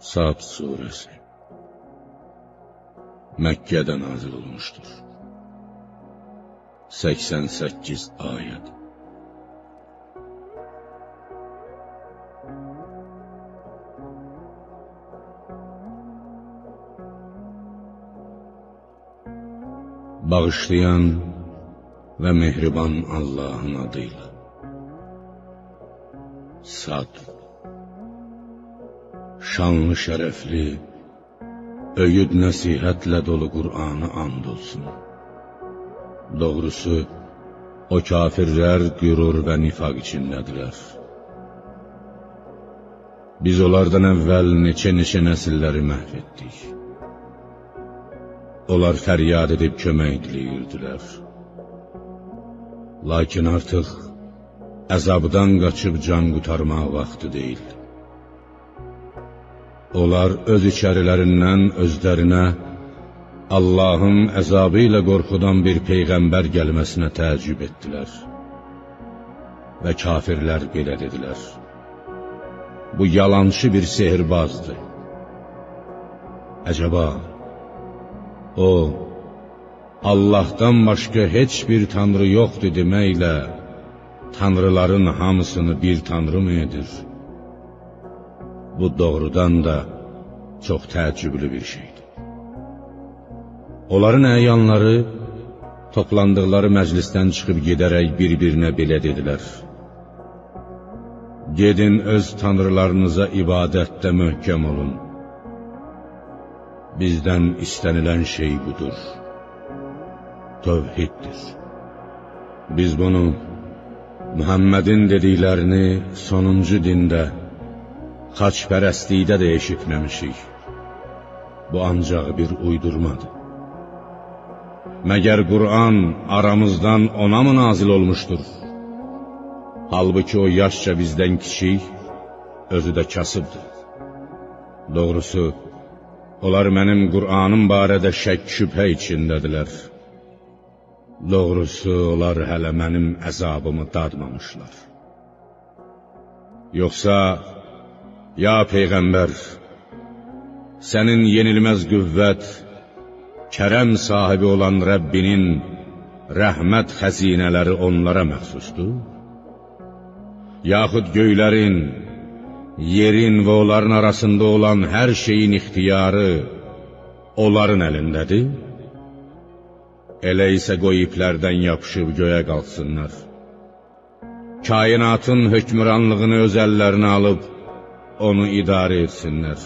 Sad suresi Məkkədə nazil olmuşdur. 88 ayət. Bağışlayan və mehriban Allahın adıyla. Sad. Şanlı şərəfli, öyüd nəsihətlə dolu Qur'anı and olsun. Doğrusu, o kafirlər qürur və nifaq içindədirlər. Biz onlardan əvvəl neçə nəsilləri məhv etdik. Onlar fəryad edib kömək diləyirdilər. Lakin artıq əzabdan qaçıb can qurtarmaq vaxtı deyil. Onlar öz içərilərindən özlərinə Allahın əzabı ilə qorxudan bir peyğəmbər gəlməsinə təəccüb etdilər. Və kafirlər belə dedilər: bu yalançı bir sehirbazdır. Əcəba, o, Allah'tan başqa heç bir tanrı yoxdur deməklə, tanrıların hamısını bir tanrı mı edir? Bu doğrudan da çox təəccüblü bir şeydir. Onların əyanları toplandıqları məclisdən çıxıb gedərək bir-birinə belə dedilər: gedin öz tanrılarınıza ibadətdə möhkəm olun. Bizdən istənilən şey budur. Tövhiddir. Biz bunu Muhammed'in dediklərini sonuncu dində, xaçpərəstlikdə də eşitməmişik. Bu ancaq bir uydurmadır. Məgər Qur'an aramızdan ona mı nazil olmuşdur? Halbuki o yaşca bizdən kiçik, özü də kasıbdır. Doğrusu, onlar mənim Qur'anım barədə şək şübhə içindədirlər. Doğrusu, onlar hələ mənim əzabımı dadmamışlar. Yoxsa, ya Peyğəmbər, sənin yenilməz qüvvət, kərəm sahibi olan Rəbbinin rəhmət xəzinələri onlara məxsusdur? Yaxud göylərin, yerin və onların arasında olan hər şeyin ixtiyarı onların əlindədir? Elə isə qoy iplərdən yapışıb göyə qalxsınlar. Kainatın hökmüranlığını öz əllərinə alıb, onu idarə etsinlər.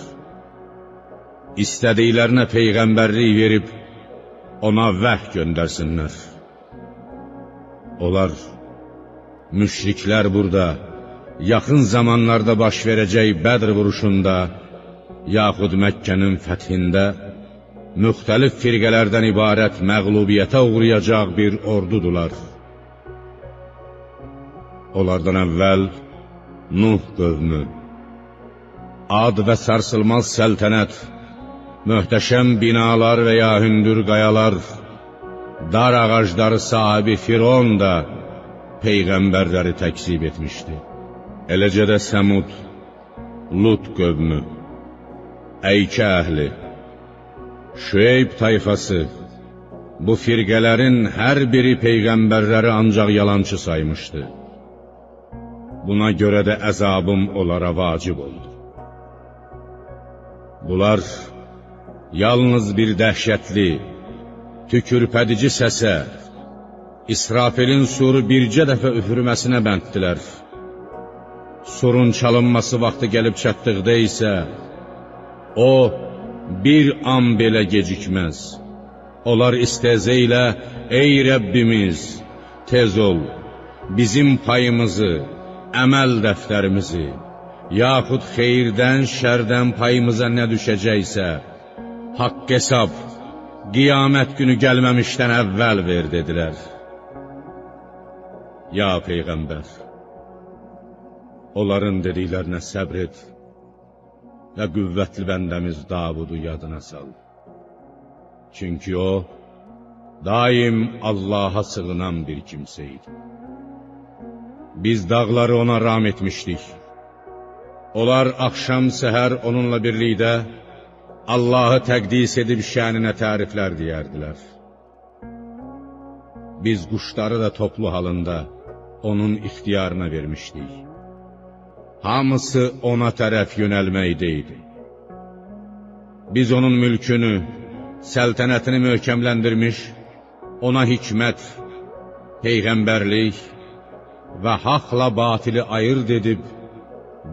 İstədiklərinə peyğəmbərlik verib, ona vəh göndərsinlər. Onlar, müşriklər burada, yaxın zamanlarda baş verəcək Bədr vuruşunda, yaxud Məkkənin fəthində, müxtəlif firqələrdən ibarət məğlubiyyətə uğrayacaq bir ordudular. Onlardan əvvəl Nuh qövmü, ad və sarsılmaz səltənət, möhtəşəm binalar və ya hündür qayalar, dar ağacları sahibi Firon da peyğəmbərləri təkzib etmişdi. Eləcə də Səmud, Lut qövmü, Əykə əhli, Şüeyb tayfası, bu firqələrin hər biri peyğəmbərləri ancaq yalançı saymışdı. Buna görə də əzabım onlara vacib oldu. Bunlar yalnız bir dəhşətli, tükürpədici səsə, İsrafilin suru bircə dəfə üfürməsinə bənddilər. Surun çalınması vaxtı gəlib çatdıqda isə, o, bir an belə gecikməz. Onlar istehza ilə, ey Rəbbimiz, tez ol, bizim payımızı, əməl dəftərimizi, yaxud xeyirdən, şərdən payımıza nə düşəcəksə, haqq hesab, qiyamət günü gəlməmişdən əvvəl ver, dedilər. Ya Peyğəmbər, onların dediklərinə səbr et və qüvvətli bəndəmiz Davudu yadına sal. Çünki o, daim Allaha sığınan bir kimsə idi. Biz dağları ona ram etmişdik. Onlar axşam səhər onunla birlikdə Allahı təqdis edib şəninə təriflər deyərdilər. Biz quşları da toplu halında onun ixtiyarına vermişdik. Hamısı ona tərəf yönəlməkdə idi. Biz onun mülkünü, səltənətini möhkəmləndirmiş, ona hikmət, peyğəmbərlik və haqla batili ayırt edib,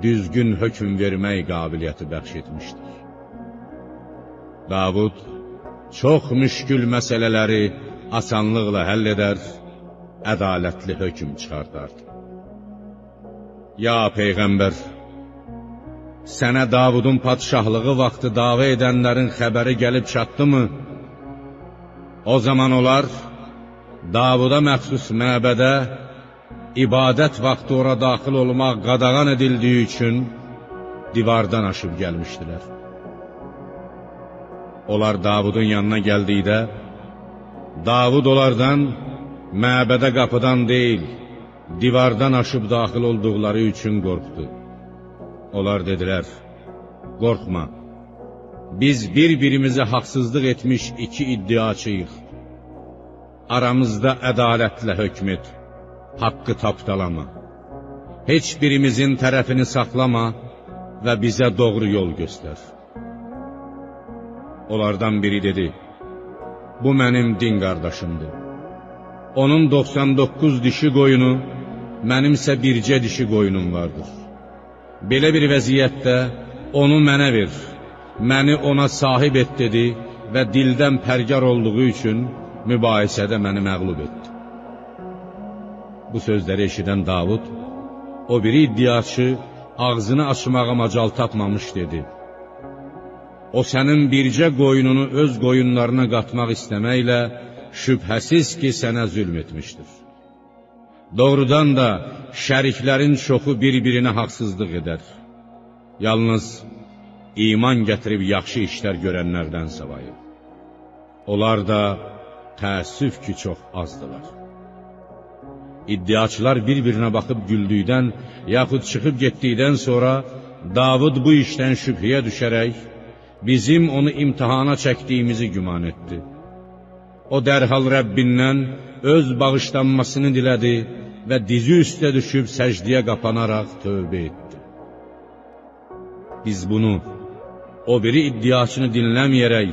düzgün hökm vermək qabiliyyəti bəxş etmişdir. Davud çox müşkül məsələləri asanlıqla həll edər, ədalətli hökm çıxardardı. Ya Peyğəmbər, sənə Davudun padşahlığı vaxtı dava edənlərin xəbəri gəlib çatdımı? O zaman onlar Davuda məxsus məbədə ibadət vaxtı ora daxil olmaq qadağan edildiyi üçün divardan aşıb gəlmişdilər. Onlar Davudun yanına gəldikdə, Davud onlardan məbədə qapıdan deyil, divardan aşıb daxil olduqları üçün qorxdu. Onlar dedilər, qorxma, biz bir-birimize haqsızlıq etmiş iki iddiaçıyıq. Aramızda ədalətlə hökm et, haqqı tapdalama. Heç birimizin tərəfini saxlama və bizə doğru yol göstər. Onlardan biri dedi, bu mənim din qardaşımdır. Onun 99 dişi qoyunu, mənimsə bircə dişi qoyunum vardır. Belə bir vəziyyətdə onu mənə ver, məni ona sahib et dedi və dildən pərgar olduğu üçün mübahisədə məni məğlub etdi. Bu sözləri eşidən Davud, o biri iddiaçı ağzını açmağa macal tapmamış dedi. O sənin bircə qoyununu öz qoyunlarına qatmaq istəməklə şübhəsiz ki, sənə zülm etmişdir. Doğrudan da şəriklərin çoxu bir-birinə haqsızlıq edər. Yalnız iman gətirib yaxşı işlər görənlərdən savayı. Onlar da təəssüf ki, çox azdılar. İddiaçılar bir-birinə baxıb güldükdən, yaxud çıxıb getdikdən sonra Davud bu işdən şübhəyə düşərək, bizim onu imtihana çəkdiyimizi güman etdi. O dərhal Rəbbindən öz bağışlanmasını dilədi və dizi üstə düşüb səcdiyə qapanaraq tövbə etdi. Biz bunu, o biri iddiaçını dinləməyərək,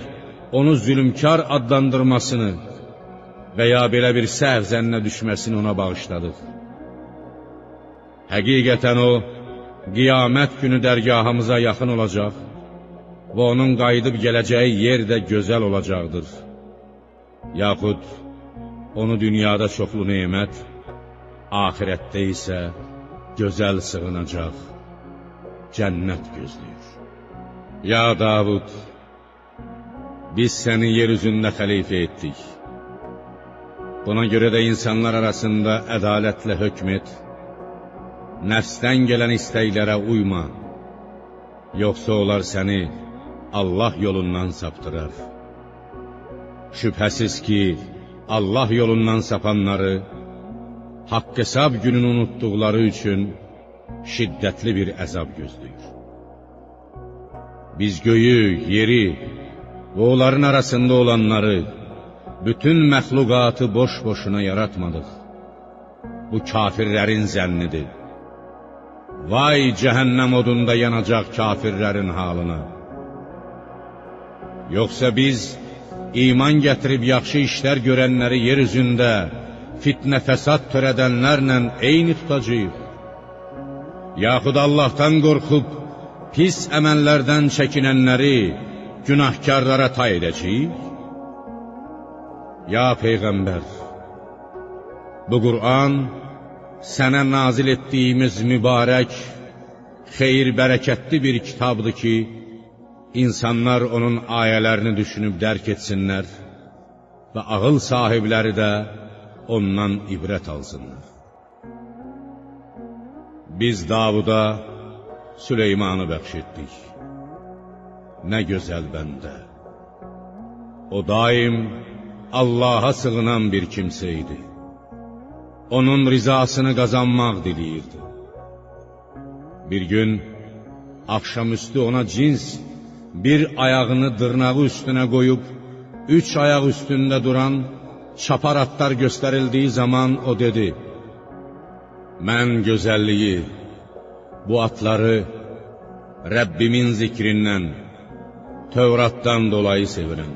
onu zülmkar adlandırmasını və ya belə bir səhv zənnə düşməsini ona bağışladıq. Həqiqətən o, qiyamət günü dərgahımıza yaxın olacaq və onun qayıdıb gələcəyi yer də gözəl olacaqdır. Yaxud onu dünyada çoxlu nemət, ahirətdə isə gözəl sığınacaq, cənnət gözləyir. Ya Davud, biz səni yer üzündə xəlifə etdik. Buna görə də insanlar arasında ədalətlə hökm et, nəfsdən gələn istəklərə uyma, yoxsa onlar səni Allah yolundan saptırar. Şübhəsiz ki, Allah yolundan sapanları, haqq hesab gününü unutduqları üçün şiddətli bir əzab gözləyir. Biz göyü, yeri və onların arasında olanları, bütün məxluqatı boş-boşuna yaratmadıq. Bu kafirlərin zənnidir. Vay cəhənnəm odunda yanacaq kafirlərin halına. Yoxsa biz iman gətirib yaxşı işlər görənləri yer üzündə fitnə fəsad törədənlərlə eyni tutacağıq. Yaxud Allahdan qorxub pis əməllərdən çəkinənləri günahkarlara tay edəcəyik. Ya Peyğəmbər, bu Qur'an sənə nazil etdiyimiz mübarək, xeyir bərəkətli bir kitabdır ki, insanlar onun ayələrini düşünüb dərk etsinlər və ağıl sahibləri də ondan ibrət alsınlar. Biz Davuda Süleymanı bəxş etdik. Nə gözəl bəndə. O daim Allaha sığınan bir kimsə idi. Onun rizasını qazanmaq diliyirdi. Bir gün Axşamüstü ona cins bir ayağını dırnağı üstünə qoyub, 3 ayaq üstündə duran çapar atlar göstərildiyi zaman o dedi: "Mən gözəlliyi, bu atları Rəbbimin zikrindən, Tövratdan dolayı sevirəm.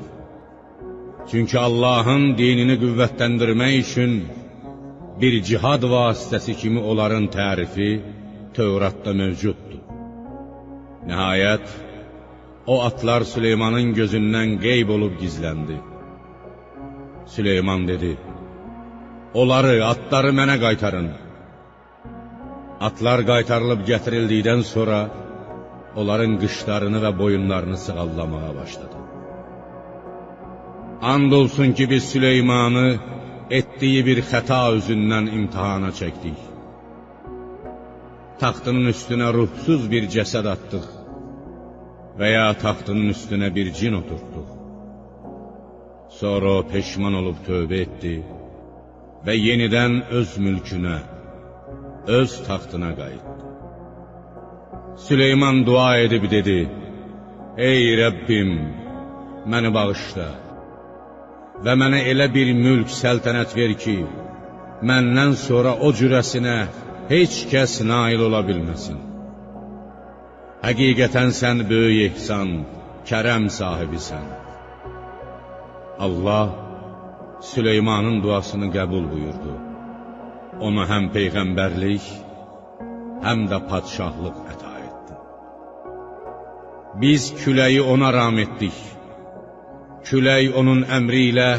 Çünki Allahın dinini qüvvətləndirmək üçün bir cihad vasitəsi kimi onların tərifi Tövratda mövcuddur." Nəhayət, o atlar Süleymanın gözündən qeyb olub gizləndi. Süleyman dedi: "Onları, atları mənə qaytarın." Atlar qaytarılıb gətirildikdən sonra, onların qışlarını və boyunlarını sığallamağa başladı. And olsun ki, biz Süleymanı etdiyi bir xəta üzündən imtihana çəkdik. Taxtının üstünə ruhsuz bir cəsəd atdıq və ya taxtının üstünə bir cin oturtduq. Sonra o peşman olub tövbə etdi və yenidən öz mülkünə, öz taxtına qayıtdı. Süleyman dua edib dedi: "Ey Rəbbim, məni bağışla və mənə elə bir mülk, səltənət ver ki, məndən sonra o cürəsinə heç kəs nail ola bilməsin. Həqiqətən sən böyük ehsan, kərəm sahibisən." Allah Süleymanın duasını qəbul buyurdu. Ona həm peyğəmbərlik, həm də padşahlıq əta etdi. Biz küləyi ona ram etdik. Külək onun əmri ilə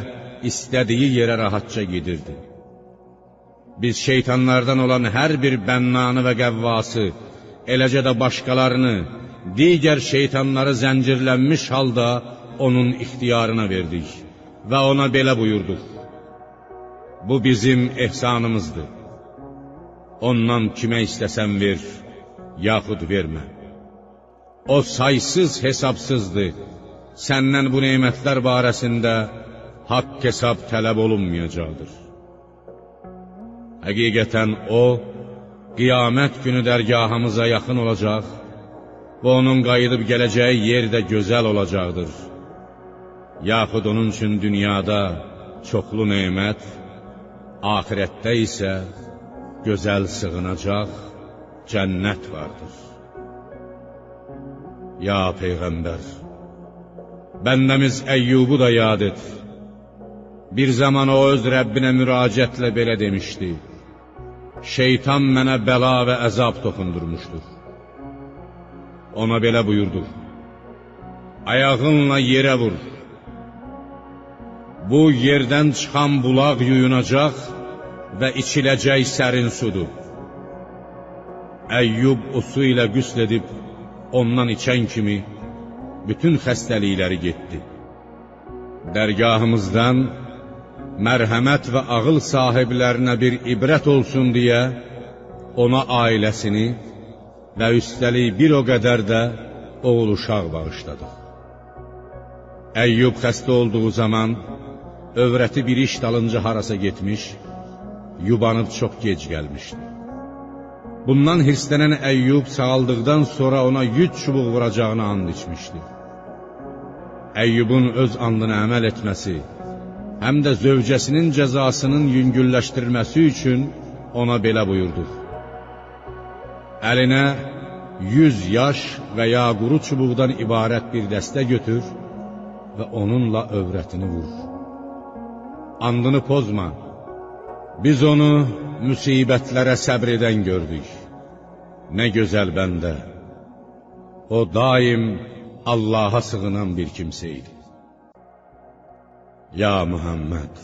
istədiyi yerə rahatca gedirdi. Biz şeytanlardan olan hər bir bənnanı və qəvvası, eləcə də başqalarını, digər şeytanları zəncirlənmiş halda onun ixtiyarına verdik və ona belə buyurduq: "Bu bizim ehsanımızdır. Ondan kimə istəsən ver, yaxud vermə. O saysız hesabsızdır. Səndən bu nemətlər barəsində haqq hesab tələb olunmayacaqdır." Həqiqətən o, qiyamət günü dərgahımıza yaxın olacaq və onun qayıdıb gələcəyi yer də gözəl olacaqdır. Yaxud onun üçün dünyada çoxlu nemət, ahirətdə isə gözəl sığınacaq cənnət vardır. Ya Peyğəmbər, bəndəmiz Əyyubu da yad et. Bir zaman o öz Rəbbinə müraciətlə belə demişdi: "Şeytan mənə bəla və əzab toxundurmuşdur." Ona belə buyurdu: "Ayağınla yerə vur. Bu yerdən çıxan bulaq yuyunacaq və içiləcək sərin sudur." Əyyub o su ilə qüsl edib ondan içən kimi bütün xəstəlikləri getdi. Dərgahımızdan mərhəmət və ağıl sahiblərinə bir ibrət olsun deyə ona ailəsini və üstəlik bir o qədər də oğul uşaq bağışladıq. Əyyub xəstə olduğu zaman övrəti bir iş dalınca harasa getmiş, yubanıb çox gec gəlmişdi. Bundan hirslənən Əyyub sağaldıqdan sonra ona 100 çubuq vuracağını and içmişdi. Əyyubun öz andına əməl etməsi, həm də zövcəsinin cəzasının yüngülləşdirilməsi üçün ona belə buyurdu: "Əlinə 100 yaş və ya quru çubuqdan ibarət bir dəstə götür və onunla övrətini vur. Andını pozma, biz onu müsibətlərə səbr edən gördük. Nə gözəl bəndə, o daim Allaha sığınan bir kimsə idi." Ya Muhammed,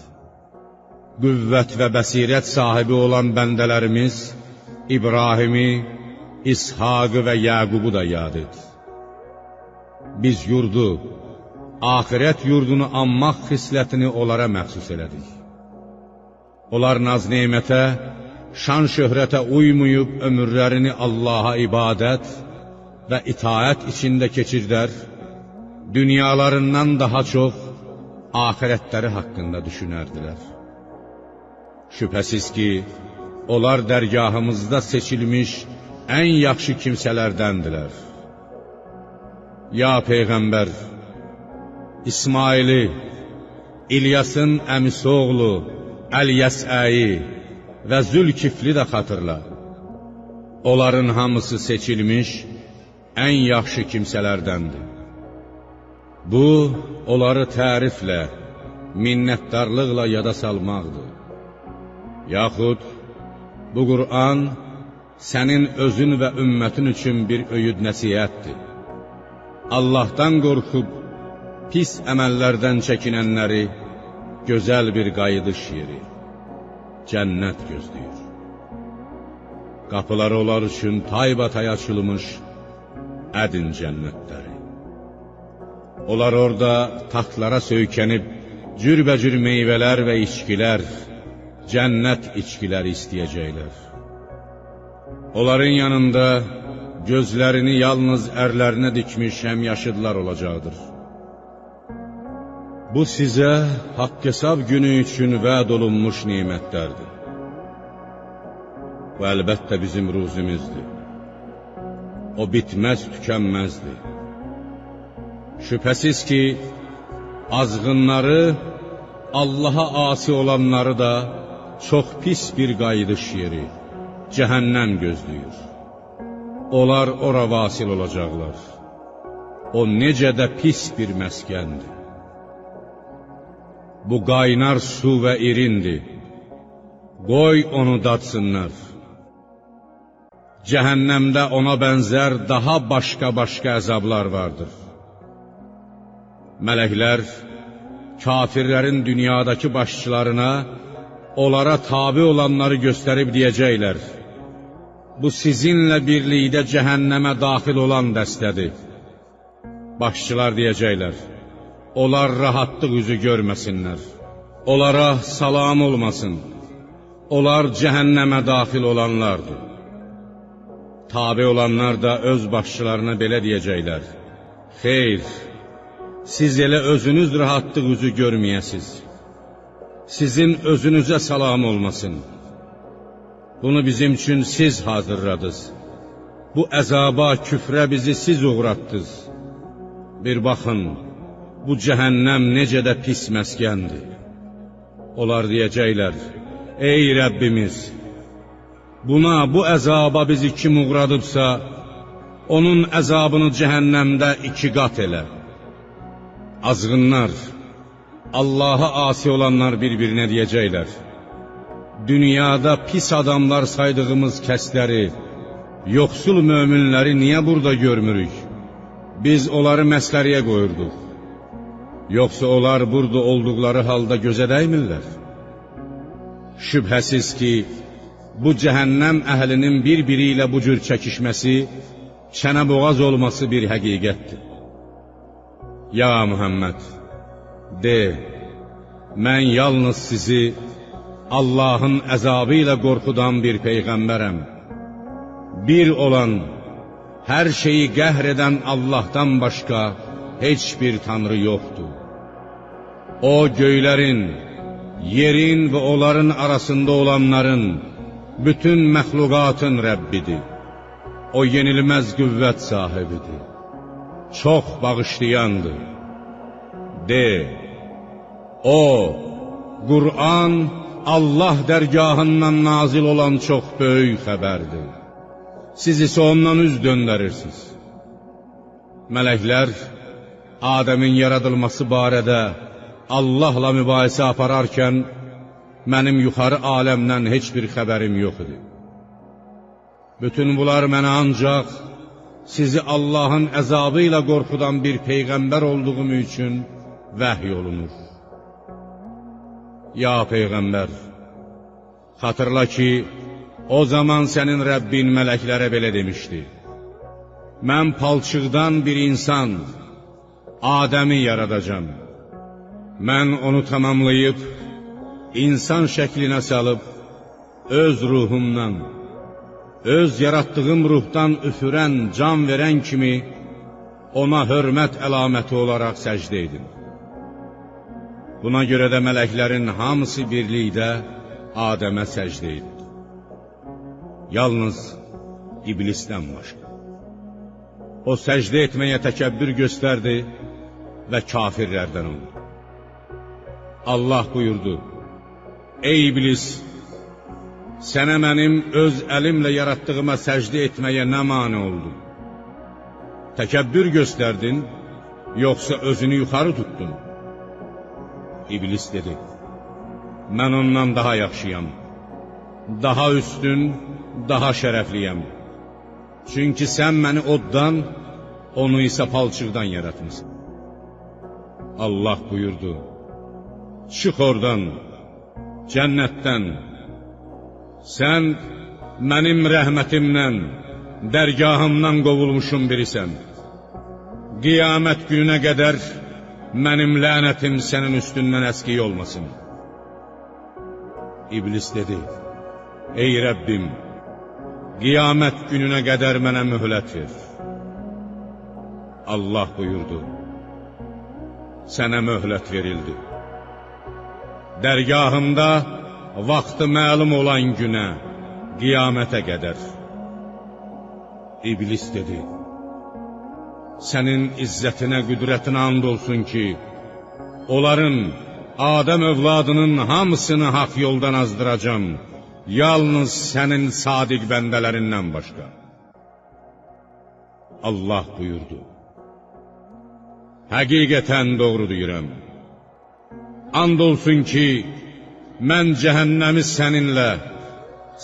qüvvət və bəsirət sahibi olan bəndələrimiz İbrahimi, İshaqı və Yaqubu da yad et. Biz yurdu, ahirət yurdunu anmaq xislətini onlara məxsus elədik. Onlar naz-nemətə, şan-şöhrətə uymayıb ömürlərini Allaha ibadət və itaət içində keçirdər, dünyalarından daha çox ahirətləri haqqında düşünərdilər. Şübhəsiz ki, onlar dərgahımızda seçilmiş ən yaxşı kimsələrdəndirlər. Ya Peyğəmbər, İsmaili, İlyasın əmisi oğlu Əl-Yəsəyi və Zülkifli də xatırla. Onların hamısı seçilmiş, ən yaxşı kimsələrdəndir. Bu, onları təriflə, minnətdarlıqla yada salmaqdır. Yaxud, bu Qur'an sənin özün və ümmətin üçün bir öyüd nəsihətdir. Allahdan qorxub, pis əməllərdən çəkinənləri gözəl bir qayıdış yeri, cənnət gözləyir. Qapıları onlar üçün taybatay açılmış ədin cənnətləri. Onlar orada taxtlara söykənib, cürbəcür meyvələr və içkilər, cənnət içkiləri istəyəcəklər. Onların yanında gözlərini yalnız ərlərinə dikmiş həmyaşıdlar olacaqdır. Bu sizə haqq hesab günü üçün vəd olunmuş nemətlərdir. Bu əlbəttə bizim ruzimizdir. O bitməz, tükənməzdir. Şübhəsiz ki, azğınları, Allaha asi olanları da çox pis bir qayıdış yeri, cəhənnəm gözləyir. Onlar ora vasil olacaqlar. O necə də pis bir məskəndir. Bu qaynar su və irindir. Qoy onu dadsınlar. Cəhənnəmdə ona bənzər daha başqa əzablar vardır. Mələklər, kafirlərin dünyadakı başçılarına, onlara tabi olanları göstərib deyəcəklər: bu sizinlə birlikdə cəhənnəmə daxil olan dəstədir. Başçılar deyəcəklər: onlar rahatlıq üzü görməsinlər. Onlara salam olmasın. Onlar cəhənnəmə daxil olanlardır. Tabi olanlar da öz başçılarına belə deyəcəklər: xeyr, siz elə özünüz rahatlıq üzü görməyəsiz. Sizin özünüzə salam olmasın. Bunu bizim üçün siz hazırladınız. Bu əzaba, küfrə bizi siz uğratdınız. Bir baxın, bu cəhənnəm necə də pis məskəndir. Onlar deyəcəklər: ey Rəbbimiz, buna, bu əzaba bizi kim uğradıbsa, onun əzabını cəhənnəmdə 2 qat elə. Azğınlar, Allaha asi olanlar bir-birinə deyəcəklər: dünyada pis adamlar saydığımız kəsləri, yoxsul möminləri niyə burada görmürük? Biz onları məsxəriyə qoyurduq. Yoxsa onlar burada olduqları halda gözə dəymirlər? Şübhəsiz ki, bu cəhənnəm əhlinin bir-biri ilə bu cür çəkişməsi, çənəboğaz olması bir həqiqətdir. Ya Muhammed, de, mən yalnız sizi Allahın əzabı ilə qorxudan bir peyğəmbərəm. Bir olan, hər şeyi qəhr edən Allahdan başqa heç bir tanrı yoxdur. O, göylərin, yerin və onların arasında olanların, bütün məxluqatın Rəbbidir. O, yenilməz qüvvət sahibidir. Çox bağışlayandır. De, o, Qur'an, Allah dərgahından nazil olan çox böyük xəbərdir. Siz isə ondan üz döndərirsiniz. Mələklər, Adəmin yaradılması barədə Allahla mübahisə apararkən, mənim yuxarı aləmdən heç bir xəbərim yox idi. Bütün bunlar mənə ancaq sizi Allahın əzabı ilə qorxudan bir peyğəmbər olduğum üçün vəhy olunur. Ya Peyğəmbər, xatırla ki, o zaman sənin Rəbbin mələklərə belə demişdi: mən palçıqdan bir insan, Adəmi yaradacam. Mən onu tamamlayıb, insan şəklinə salıb, öz ruhumdan, öz yaratdığım ruhdan üfürən, can verən kimi, ona hörmət əlaməti olaraq səcdə edin. Buna görə də mələklərin hamısı birlikdə Adəmə səcdə edir. Yalnız iblisdən başqa. O səcdə etməyə təkəbbür göstərdi və kafirlərdən oldu. Allah buyurdu: Ey iblis! Sənə mənim öz əlimlə yaratdığıma səcdə etməyə nə mane oldu? Təkəbbür göstərdin, yoxsa özünü yuxarı tutdun? İblis dedi: Mən ondan daha yaxşıyam, daha üstün, daha şərəfliyəm. Çünki sən məni oddan, onu isə palçıqdan yaratmışsın. Allah buyurdu: Çıx oradan, cənnətdən. Sən mənim rəhmətimdən, dərgahımdan qovulmuşun birisən. Qiyamət gününə qədər mənim lənətim sənin üstündən əskiy olmasın. İblis dedi: Ey Rəbbim, qiyamət gününə qədər mənə möhlət ver. Allah buyurdu: Sənə möhlət verildi. Dərgahımda vaxtı məlum olan günə, qiyamətə qədər. İblis dedi: Sənin izzətinə, qüdrətinə and olsun ki, onların, Adəm övladının hamısını haqq yoldan azdıracam, yalnız sənin sadiq bəndələrindən başqa. Allah buyurdu: Həqiqətən doğru deyirəm. And olsun ki, mən cəhənnəmi səninlə,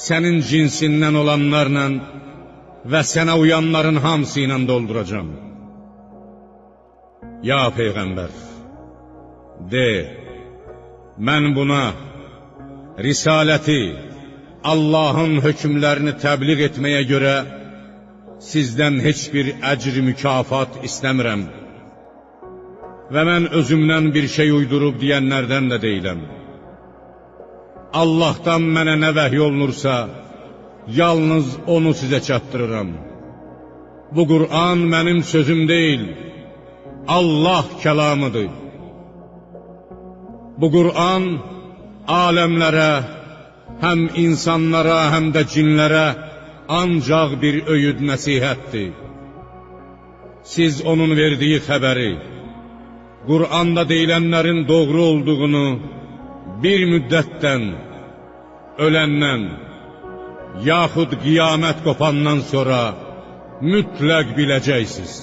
sənin cinsindən olanlarla və sənə uyanların hamısı ilə dolduracam. Ya Peyğəmbər, de, mən buna, risaləti, Allahın hökmlərini təbliğ etməyə görə sizdən heç bir əcr mükafat istəmirəm və mən özümdən bir şey uydurub deyənlərdən də deyiləm. Allahdan mənə nə vəhy olunursa, yalnız onu sizə çatdırıram. Bu Qur'an mənim sözüm deyil, Allah kəlamıdır. Bu Qur'an aləmlərə, həm insanlara, həm də cinlərə ancaq bir öyüd nəsihətdir. Siz onun verdiyi xəbəri, Qur'anda deyilənlərin doğru olduğunu bir müddətdən, öləndən, yaxud qiyamət qopandan sonra mütləq biləcəksiniz.